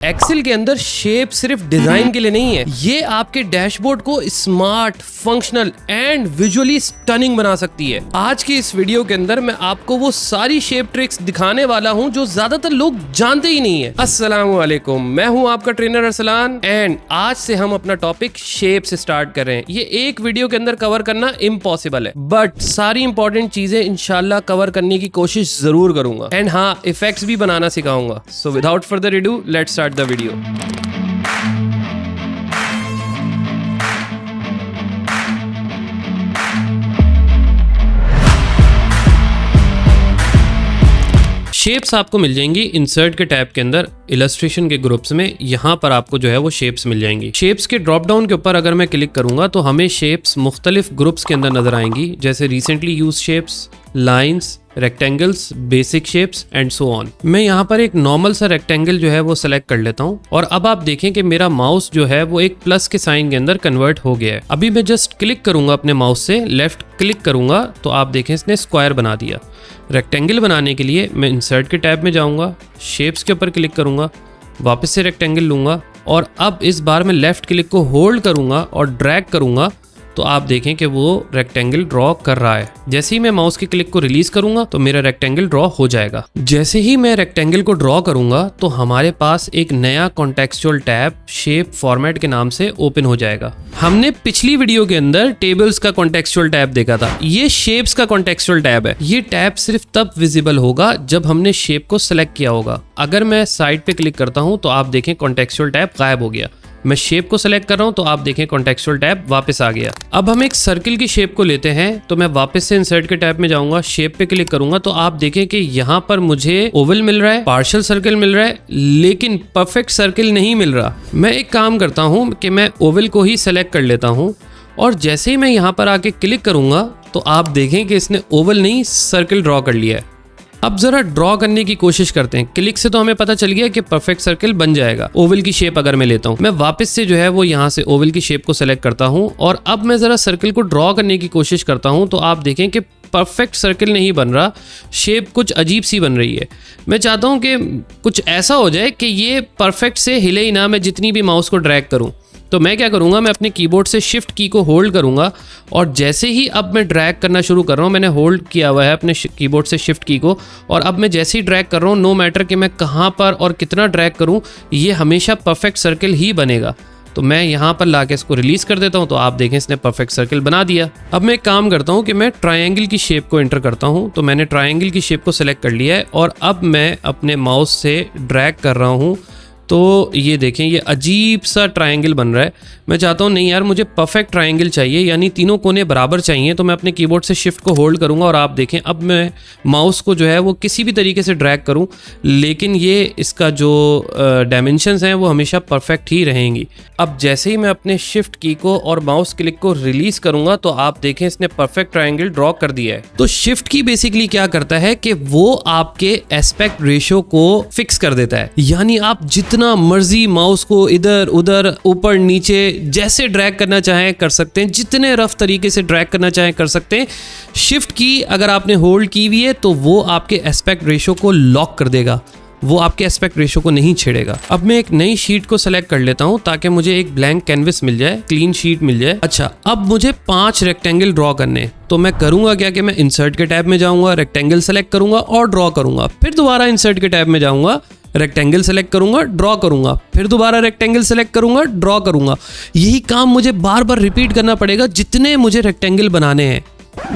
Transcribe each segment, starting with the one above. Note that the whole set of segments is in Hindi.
एक्सेल के अंदर शेप सिर्फ डिजाइन के लिए नहीं है, ये आपके डैशबोर्ड को smart, functional and visually stunning बना सकती है। आज की इस वीडियो के अंदर मैं आपको वो सारी शेप ट्रिक्स दिखाने वाला हूं जो ज्यादातर लोग जानते ही नहीं है। अस्सलाम वालेकुम, मैं हूं आपका ट्रेनर अरसलान एंड आज से हम अपना टॉपिक शेप से स्टार्ट कर रहे हैं। ये एक वीडियो के अंदर कवर करना इम्पॉसिबल है, बट सारी इंपॉर्टेंट चीजें इंशाल्लाह कवर करने की कोशिश जरूर करूंगा एंड हाँ, इफेक्ट्स भी बनाना सिखाऊंगा। So without further ado, let's start the video. Shapes आपको मिल जाएंगी इंसर्ट के टैब के अंदर, इलस्ट्रेशन के ग्रुप्स में। यहाँ पर आपको जो है वो शेप्स मिल जाएंगी। शेप्स के ड्रॉप डाउन के ऊपर अगर मैं क्लिक करूंगा तो हमें शेप्स मुख्तलिफ ग्रुप्स के अंदर नजर आएंगी, जैसे recently use shapes, lines, rectangles, basic shapes and so on. मैं यहाँ पर एक नॉर्मल सा रेक्टेंगल जो है वो सिलेक्ट कर लेता हूँ और अब आप देखें कि मेरा माउस जो है वो एक प्लस के साइन के अंदर कन्वर्ट हो गया है। अभी मैं जस्ट क्लिक करूंगा अपने माउस से, लेफ्ट क्लिक करूंगा तो आप देखें इसने स्क्वायर बना दिया। रेक्टेंगल बनाने के लिए मैं इंसर्ट के टैब में जाऊंगा, शेप्स के ऊपर क्लिक करूंगा, वापस से रेक्टेंगल लूंगा और अब इस बार मैं लेफ्ट क्लिक को होल्ड करूंगा और ड्रैग करूंगा तो आप देखें कि वो रेक्टेंगल ड्रॉ कर रहा है। जैसे ही मैं माउस के क्लिक को रिलीज करूंगा तो मेरा रेक्टेंगल ड्रॉ हो जाएगा। जैसे ही मैं रेक्टेंगल को ड्रॉ करूंगा तो हमारे पास एक नया कॉन्टेक्सचुअल टैब शेप फॉर्मेट के नाम से ओपन हो जाएगा। हमने पिछली वीडियो के अंदर टेबल्स का कॉन्टेक्सचुअल टैब देखा था, ये शेप्स का कॉन्टेक्सचुअल टैब है। ये टैब सिर्फ तब विजिबल होगा जब हमने शेप को सिलेक्ट किया होगा। अगर मैं साइड पे क्लिक करता हूं तो आप देखें कॉन्टेक्सचुअल टैब गायब हो गया। मैं शेप को सेलेक्ट कर रहा हूं तो आप देखें कॉन्टेक्सचुअल टैब वापस आ गया। अब हम एक सर्किल की शेप को लेते हैं तो मैं वापस से इंसर्ट के टैब में जाऊंगा, शेप पे क्लिक करूंगा तो आप देखें कि यहाँ पर मुझे ओवल मिल रहा है, पार्शियल सर्किल मिल रहा है, लेकिन परफेक्ट सर्किल नहीं मिल रहा। मैं एक काम करता हूँ कि मैं ओवल को ही सेलेक्ट कर लेता हूँ और जैसे ही मैं यहाँ पर आके क्लिक करूंगा तो आप देखें कि इसने ओवल नहीं सर्किल ड्रॉ कर लिया है। अब जरा ड्रॉ करने की कोशिश करते हैं। क्लिक से तो हमें पता चल गया कि परफेक्ट सर्किल बन जाएगा। ओवल की शेप अगर मैं लेता हूं, मैं वापस से जो है वो यहाँ से ओवल की शेप को सेलेक्ट करता हूं और अब मैं जरा सर्किल को ड्रॉ करने की कोशिश करता हूं तो आप देखें कि परफेक्ट सर्किल नहीं बन रहा, शेप कुछ अजीब सी बन रही है। मैं चाहता हूं कि कुछ ऐसा हो जाए कि ये परफेक्ट से हिले ही ना, मैं जितनी भी माउस को ड्रैग करूं। तो मैं क्या करूंगा, मैं अपने कीबोर्ड से शिफ्ट की को होल्ड करूंगा और जैसे ही अब मैं ड्रैग करना शुरू कर रहा हूं, मैंने होल्ड किया हुआ है अपने कीबोर्ड से शिफ्ट की को, और अब मैं जैसे ही ड्रैग कर रहा हूं, नो मैटर कि मैं कहां पर और कितना ड्रैग करूं, ये हमेशा परफेक्ट सर्किल ही बनेगा। तो मैं यहाँ पर लाके इसको रिलीज कर देता हूँ तो आप देखें इसने परफेक्ट सर्किल बना दिया। अब मैं एक काम करता हूँ कि मैं ट्रायंगल की शेप को एंटर करता हूँ। तो मैंने ट्रायंगल की शेप को सिलेक्ट कर लिया है और अब मैं अपने माउस से ड्रैग कर रहा हूँ तो ये देखें ये अजीब सा ट्रायंगल बन रहा है। मैं चाहता हूँ नहीं यार, मुझे परफेक्ट ट्रायंगल चाहिए, यानी तीनों कोने बराबर चाहिए। तो मैं अपने कीबोर्ड से शिफ्ट को होल्ड करूँगा और आप देखें अब मैं माउस को जो है वो किसी भी तरीके से ड्रैग करूँ, लेकिन ये इसका जो डायमेंशंस हैं वो हमेशा परफेक्ट ही रहेंगी। अब जैसे ही मैं अपने शिफ्ट की को और माउस क्लिक को रिलीज करूँगा तो आप देखें इसने परफेक्ट ट्रायंगल ड्रॉ कर दिया है। तो शिफ्ट की बेसिकली क्या करता है कि वो आपके एस्पेक्ट रेशियो को फिक्स कर देता है, यानी आप जितना मर्जी माउस को इधर उधर ऊपर नीचे जैसे ड्रैग करना चाहें कर सकते हैं, जितने रफ तरीके से ड्रैग करना चाहें कर सकते हैं। शिफ्ट की अगर आपने होल्ड की हुई है तो वो आपके एस्पेक्ट रेशियो को लॉक कर देगा, वो आपके एस्पेक्ट रेशियो को नहीं छेड़ेगा। अब मैं एक नई शीट को सेलेक्ट कर लेता हूं ताकि मुझे एक ब्लैंक कैनवस मिल जाए, क्लीन शीट मिल जाए। अच्छा, अब मुझे 5 रेक्टेंगल ड्रॉ करने हैं तो मैं करूंगा क्या कि मैं इंसर्ट के टैब में जाऊंगा, रेक्टेंगल सेलेक्ट करूंगा और ड्रॉ करूंगा, फिर दोबारा इंसर्ट के टैब में जाऊंगा, रेक्टेंगल सेलेक्ट करूंगा, ड्रॉ करूंगा, फिर दोबारा रेक्टेंगल सेलेक्ट करूंगा, ड्रॉ करूंगा। यही काम मुझे बार बार रिपीट करना पड़ेगा जितने मुझे रेक्टेंगल बनाने हैं।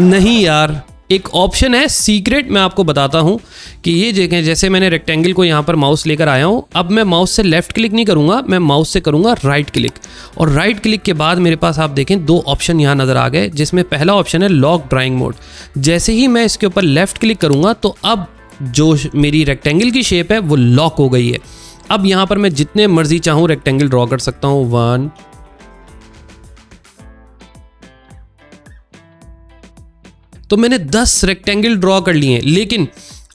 नहीं यार, एक ऑप्शन है सीक्रेट, मैं आपको बताता हूं कि ये देखें, जैसे मैंने रेक्टेंगल को यहाँ पर माउस लेकर आया हूं, अब मैं माउस से लेफ्ट क्लिक नहीं करूंगा, मैं माउस से करूंगा राइट क्लिक और राइट क्लिक के बाद मेरे पास आप देखें 2 ऑप्शन यहाँ नजर आ गए, जिसमें पहला ऑप्शन है लॉक ड्राइंग मोड। जैसे ही मैं इसके ऊपर लेफ्ट क्लिक करूंगा तो अब जो मेरी रेक्टेंगल की शेप है वो लॉक हो गई है। अब यहाँ पर मैं जितने मर्जी चाहूँ रेक्टेंगल ड्रॉ कर सकता हूँ। 1 तो मैंने 10 रेक्टेंगल ड्रॉ कर लिए, लेकिन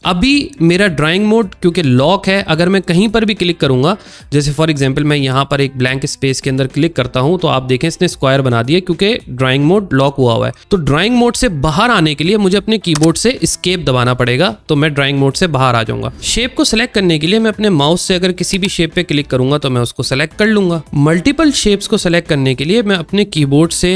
अभी मेरा ड्राइंग मोड क्योंकि लॉक है, अगर मैं कहीं पर भी क्लिक करूंगा, जैसे फॉर एग्जांपल मैं यहाँ पर एक ब्लैंक स्पेस के अंदर क्लिक करता हूं तो आप देखें इसने स्क्वायर बना दिया क्योंकि ड्राइंग मोड लॉक हुआ है। तो ड्राइंग मोड से बाहर आने के लिए मुझे अपने कीबोर्ड से एस्केप दबाना पड़ेगा, तो मैं ड्राइंग मोड से बाहर आ जाऊंगा। शेप को सिलेक्ट करने के लिए मैं अपने माउस से अगर किसी भी शेप पे क्लिक करूंगा तो मैं उसको सेलेक्ट कर लूंगा। मल्टीपल शेप्स को सेलेक्ट करने के लिए मैं अपने कीबोर्ड से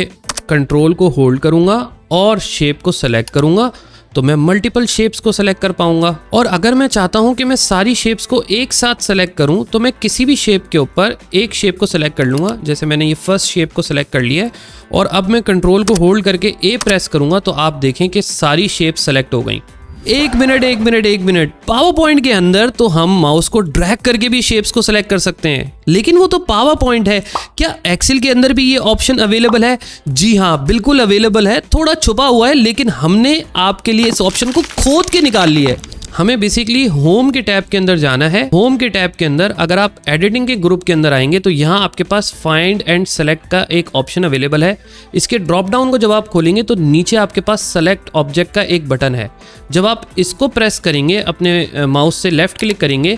कंट्रोल को होल्ड करूंगा और शेप को सेलेक्ट करूंगा तो मैं मल्टीपल शेप्स को सेलेक्ट कर पाऊंगा। और अगर मैं चाहता हूं कि मैं सारी शेप्स को एक साथ सेलेक्ट करूं तो मैं किसी भी शेप के ऊपर एक शेप को सेलेक्ट कर लूंगा। जैसे मैंने ये फर्स्ट शेप को सेलेक्ट कर लिया है और अब मैं कंट्रोल को होल्ड करके ए प्रेस करूंगा तो आप देखें कि सारी शेप सेलेक्ट हो गई। एक मिनट, पावर पॉइंट के अंदर तो हम माउस को ड्रैग करके भी शेप्स को सेलेक्ट कर सकते हैं, लेकिन वो तो पावर पॉइंट है। क्या एक्सेल के अंदर भी ये ऑप्शन अवेलेबल है? जी हाँ, बिल्कुल अवेलेबल है। थोड़ा छुपा हुआ है लेकिन हमने आपके लिए इस ऑप्शन को खोद के निकाल लिया है। हमें बेसिकली होम के टैब के अंदर जाना है। होम के टैब के अंदर अगर आप एडिटिंग के ग्रुप के अंदर आएंगे तो यहाँ आपके पास फाइंड एंड सेलेक्ट का एक ऑप्शन अवेलेबल है। इसके ड्रॉप डाउन को जब आप खोलेंगे तो नीचे आपके पास सेलेक्ट ऑब्जेक्ट का एक बटन है। जब आप इसको प्रेस करेंगे, अपने माउस से लेफ्ट क्लिक करेंगे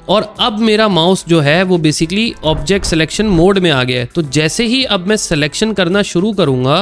और अब मेरा माउस जो है वो बेसिकली ऑब्जेक्ट सिलेक्शन मोड में आ गया है। तो जैसे ही अब मैं सिलेक्शन करना शुरू करूँगा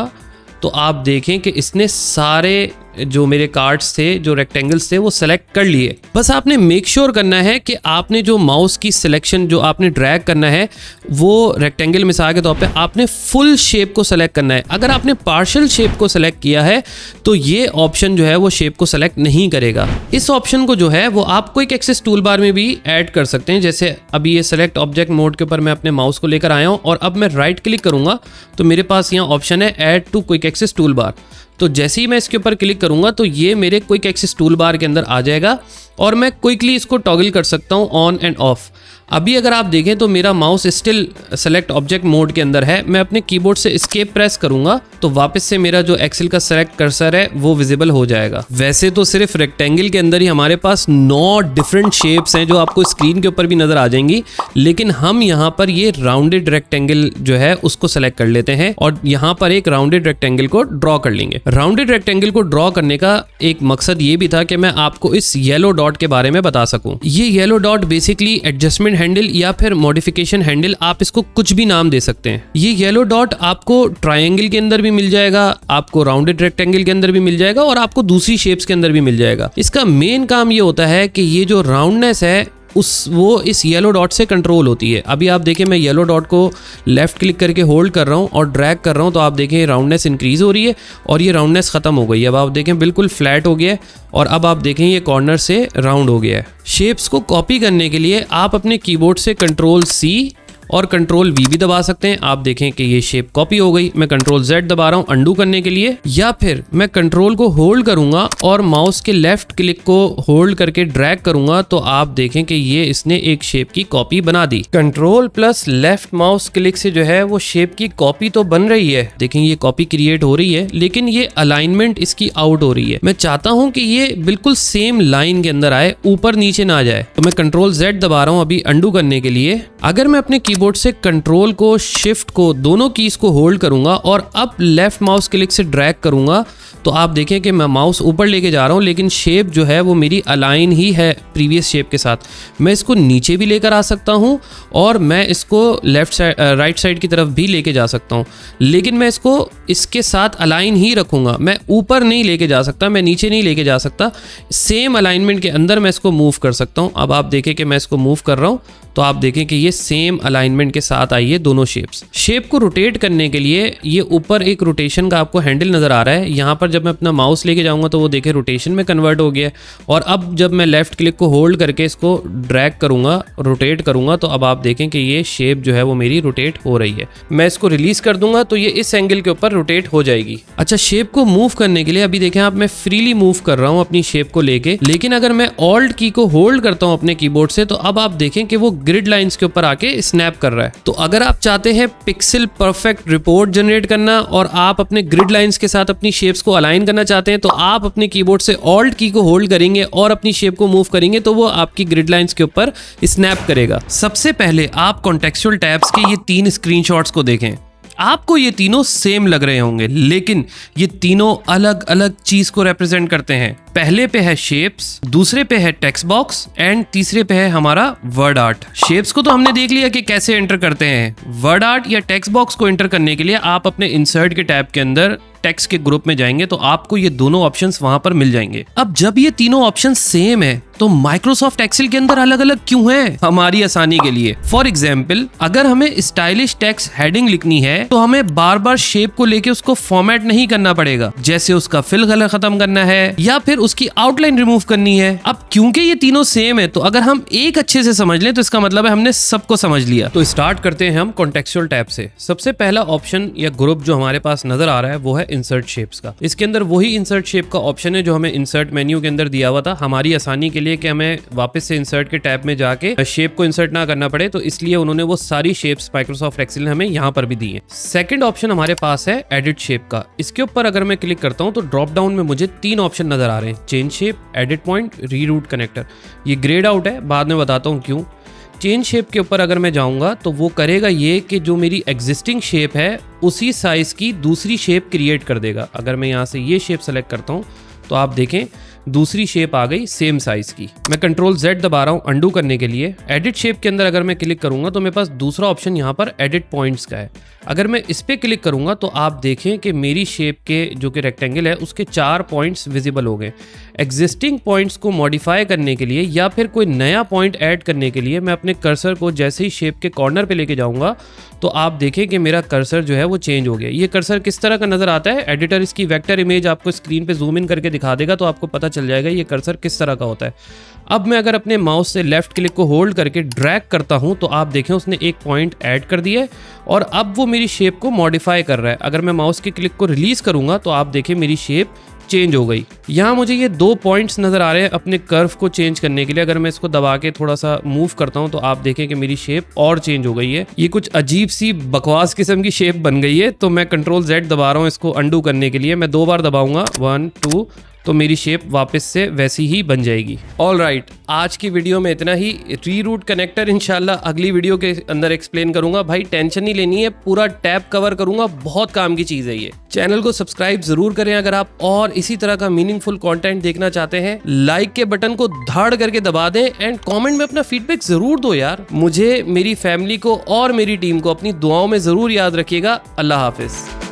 तो आप देखें कि इसने सारे जो मेरे कार्ड्स थे, जो रेक्टेंगल्स थे, वो सेलेक्ट कर लिए। बस आपने मेक श्योर करना है कि आपने जो माउस की सिलेक्शन जो आपने ड्रैग करना है वो रेक्टेंगल मिसाल के तौर पे आपने फुल शेप को सेलेक्ट करना है। अगर आपने पार्शियल शेप को सेलेक्ट किया है तो ये ऑप्शन जो है वो शेप को सेलेक्ट नहीं करेगा। इस ऑप्शन को जो है वो आप क्विक एक्सेस टूल बार में भी ऐड कर सकते हैं। जैसे अभी ये सेलेक्ट ऑब्जेक्ट मोड के ऊपर मैं अपने माउस को लेकर आया हूँ और अब मैं राइट क्लिक करूंगा तो मेरे पास यहाँ ऑप्शन है add to quick access toolbar. तो जैसे ही मैं इसके ऊपर क्लिक करूंगा तो ये मेरे क्विक एक्सेस टूल बार के अंदर आ जाएगा और मैं क्विकली इसको टॉगल कर सकता हूं ऑन एंड ऑफ। अभी अगर आप देखें तो मेरा mouse still select object mode के अंदर है। मैं अपने कीबोर्ड से एस्केप प्रेस करूंगा तो वापस से मेरा जो एक्सेल का सेलेक्ट कर्सर है वो विजिबल हो जाएगा। वैसे तो सिर्फ रेक्टेंगल के अंदर ही हमारे पास 9 डिफरेंट शेप्स हैं जो आपको स्क्रीन के ऊपर भी नजर आ जाएंगी, लेकिन हम यहाँ पर ये राउंडेड रेक्टेंगल जो है उसको सेलेक्ट कर लेते हैं और यहाँ पर एक राउंडेड रेक्टेंगल को ड्रॉ कर लेंगे। राउंडेड रेक्टेंगल को ड्रॉ करने का एक मकसद ये भी था कि मैं आपको इस येलो डॉट के बारे में बता सकूं। ये yellow dot basically adjustment handle या फिर मॉडिफिकेशन हैंडल, आप इसको कुछ भी नाम दे सकते हैं। ये येलो डॉट आपको ट्रायंगल के अंदर भी मिल जाएगा, आपको राउंडेड रेक्टेंगल के अंदर भी मिल जाएगा और आपको दूसरी शेप्स के अंदर भी मिल जाएगा। इसका मेन काम ये होता है कि ये जो राउंडनेस है वो इस येलो डॉट से कंट्रोल होती है। अभी आप देखें मैं येलो डॉट को लेफ्ट क्लिक करके होल्ड कर रहा हूँ और ड्रैग कर रहा हूँ तो आप देखें राउंडनेस इंक्रीज हो रही है और ये राउंडनेस खत्म हो गई है। अब आप देखें बिल्कुल फ्लैट हो गया है और अब आप देखें ये कॉर्नर से राउंड हो गया है। शेप्स को कॉपी करने के लिए आप अपने कीबोर्ड से कंट्रोल C और कंट्रोल V भी दबा सकते हैं। आप देखें कि ये शेप कॉपी हो गई। मैं कंट्रोल Z दबा रहा हूँ अंडू करने के लिए, या फिर मैं कंट्रोल को होल्ड करूंगा और माउस के लेफ्ट क्लिक को होल्ड करके ड्रैग करूंगा तो आप देखें कि ये इसने एक शेप की कॉपी बना दी। Control plus left mouse click से जो है वो शेप की कॉपी तो बन रही है, देखें ये कॉपी क्रिएट हो रही है, लेकिन ये अलाइनमेंट इसकी आउट हो रही है। मैं चाहता हूँ कि ये बिल्कुल सेम लाइन के अंदर आए, ऊपर नीचे ना जाए, तो मैं कंट्रोल Z दबा रहा हूँ अभी अंडू करने के लिए। अगर मैं अपने कीबोर्ड से कंट्रोल को शिफ्ट को दोनों कीज को होल्ड करूंगा और अब लेफ्ट माउस क्लिक से ड्रैग करूंगा तो आप देखें कि मैं माउस ऊपर लेके जा रहा हूं, लेकिन शेप जो है वो मेरी अलाइन ही है प्रीवियस शेप के साथ। मैं इसको नीचे भी लेकर आ सकता हूं और मैं इसको लेफ्ट साइड राइट साइड की तरफ भी लेके जा सकता हूं, लेकिन मैं इसको इसके साथ अलाइन ही रखूंगा। मैं ऊपर नहीं लेके जा सकता, मैं नीचे नहीं लेके जा सकता, सेम अलाइनमेंट के अंदर मैं इसको मूव कर सकता हूं। अब आप देखें कि मैं इसको मूव कर रहा हूं तो आप देखें कि ये सेम अलाइनमेंट के साथ आई है दोनों शेप्स। शेप को रोटेट करने के लिए ये ऊपर एक रोटेशन का आपको हैंडल नजर आ रहा है। यहाँ पर जब मैं अपना माउस लेके जाऊंगा तो वो देखें रोटेशन में कन्वर्ट हो गया है और अब जब मैं लेफ्ट क्लिक को होल्ड करके इसको ड्रैग करूंगा, रोटेट करूंगा तो अब आप देखें कि ये शेप जो है वो मेरी रोटेट हो रही है। मैं इसको रिलीज कर दूंगा तो ये इस एंगल के ऊपर रोटेट हो जाएगी। अच्छा, शेप को मूव करने के लिए अभी देखें आप मैं फ्रीली मूव कर रहा हूँ अपनी शेप को लेके, लेकिन अगर मैं ऑल्ट की को होल्ड करता हूँ अपने कीबोर्ड से तो अब आप देखें कि वो ग्रिड लाइंस के ऊपर आके स्नैप कर रहा है। तो अगर आप चाहते हैं पिक्सल परफेक्ट रिपोर्ट जनरेट करना और आप अपने ग्रिड लाइंस के साथ अपनी शेप्स को अलाइन करना चाहते हैं तो आप अपने कीबोर्ड से ऑल्ट की को होल्ड करेंगे और अपनी शेप को मूव करेंगे तो वो आपकी ग्रिड लाइंस के ऊपर स्नैप करेगा। सबसे पहले आप कॉन्टेक्सचुअल टैब्स के ये 3 स्क्रीनशॉट्स को देखें। आपको ये तीनों सेम लग रहे होंगे, लेकिन ये तीनों अलग अलग चीज को रिप्रेजेंट करते हैं। पहले पे है शेप्स, दूसरे पे है टेक्स्ट बॉक्स एंड तीसरे पे है हमारा वर्ड आर्ट। शेप्स को तो हमने देख लिया कि कैसे एंटर करते हैं। वर्ड आर्ट या टेक्स्ट बॉक्स को एंटर करने के लिए आप अपने इंसर्ट के टैब के अंदर टेक्स्ट के ग्रुप में जाएंगे तो आपको ये दोनों ऑप्शंस वहां पर मिल जाएंगे। अब जब ये तीनों ऑप्शन सेम है तो माइक्रोसॉफ्ट एक्सेल के अंदर अलग अलग क्यों है? हमारी आसानी के लिए। फॉर एग्जाम्पल, अगर हमें स्टाइलिश टेक्स्ट हेडिंग लिखनी है तो हमें बार बार शेप को लेके उसको फॉर्मेट नहीं करना पड़ेगा, जैसे उसका फिल कलर खत्म करना है या फिर उसकी आउटलाइन रिमूव करनी है। अब क्योंकि ये तीनों सेम है तो अगर हम एक अच्छे से समझ लें तो इसका मतलब है हमने सबको समझ लिया। तो स्टार्ट करते हैं हम कॉन्टेक्सचुअल टैब से। सबसे पहला ऑप्शन या ग्रुप जो हमारे पास नजर आ रहा है वो है इंसर्ट शेप्स का। इसके अंदर वही इंसर्ट शेप का ऑप्शन है जो हमें इंसर्ट मेन्यू के अंदर दिया हुआ था हमारी आसानी के लिए कि हमें वापस से इंसर्ट के टैब में जाके शेप को इंसर्ट ना करना पड़े, तो इसलिए उन्होंने वो सारी शेप्स माइक्रोसॉफ्ट एक्सेल ने हमें यहाँ पर भी दी है। सेकंड ऑप्शन हमारे पास है एडिट शेप का। इसके ऊपर अगर मैं क्लिक करता हूँ तो ड्रॉप डाउन में मुझे 3 ऑप्शन नजर आ रहे हैं, change shape, edit point, reroute connector. ये ग्रेड आउट है, बाद में बताता हूँ क्यों। चेंज शेप के ऊपर अगर मैं जाऊंगा तो वो करेगा ये कि जो मेरी एग्जिस्टिंग शेप है उसी साइज की दूसरी शेप क्रिएट कर देगा। अगर मैं यहाँ से ये शेप सेलेक्ट करता हूँ तो आप देखें दूसरी शेप आ गई सेम साइज की। मैं कंट्रोल Z दबा रहा हूँ अंडू करने के लिए। एडिट शेप के अंदर अगर मैं क्लिक करूंगा तो मेरे पास दूसरा ऑप्शन यहाँ पर एडिट पॉइंट्स का है। अगर मैं इस पे क्लिक करूंगा तो आप देखें कि मेरी शेप के जो कि रेक्टेंगल है उसके 4 पॉइंट्स विजिबल हो गए। एग्जिस्टिंग पॉइंट्स को मॉडिफाई करने के लिए या फिर कोई नया पॉइंट ऐड करने के लिए मैं अपने कर्सर को जैसे ही शेप के कॉर्नर पे लेके जाऊंगा तो आप देखें कि मेरा कर्सर जो है वो चेंज हो गया। ये कर्सर किस तरह का नजर आता है, एडिटर इसकी वेक्टर इमेज आपको स्क्रीन पे जूम इन करके दिखा देगा तो आपको पता चल जाएगा ये कर्सर किस तरह का होता है। अब मैं अगर अपने माउस से लेफ्ट क्लिक को होल्ड करके ड्रैग करता हूं तो आप देखें उसने एक पॉइंट ऐड कर दिया है और अब वो मेरी शेप को मॉडिफाई कर रहा है। अगर मैं माउस के क्लिक को रिलीज करूंगा तो आप देखें मेरी शेप चेंज हो गई। यहाँ मुझे ये 2 पॉइंट्स नजर आ रहे हैं अपने कर्व को चेंज करने के लिए। अगर मैं इसको दबा के थोड़ा सा मूव करता हूँ तो आप देखें कि मेरी शेप और चेंज हो गई है। ये कुछ अजीब सी बकवास किस्म की शेप बन गई है। तो मैं कंट्रोल Z दबा रहा हूँ इसको अंडू करने के लिए। मैं 2 बार दबाऊंगा 1 2 तो मेरी शेप वापस से वैसी ही बन जाएगी। ऑल राइट, आज की वीडियो में इतना ही। रीरूट कनेक्टर इंशाल्लाह अगली वीडियो के अंदर एक्सप्लेन करूंगा। भाई टेंशन नहीं लेनी है, पूरा टैब कवर करूंगा, बहुत काम की चीज है ये। चैनल को सब्सक्राइब जरूर करें अगर आप और इसी तरह का मीनिंगफुल कंटेंट देखना चाहते हैं। लाइक के बटन को धाड़ करके दबा दें एंड कमेंट में अपना फीडबैक जरूर दो यार। मुझे, मेरी फैमिली को और मेरी टीम को अपनी दुआओं में जरूर याद रखिएगा। अल्लाह हाफिज।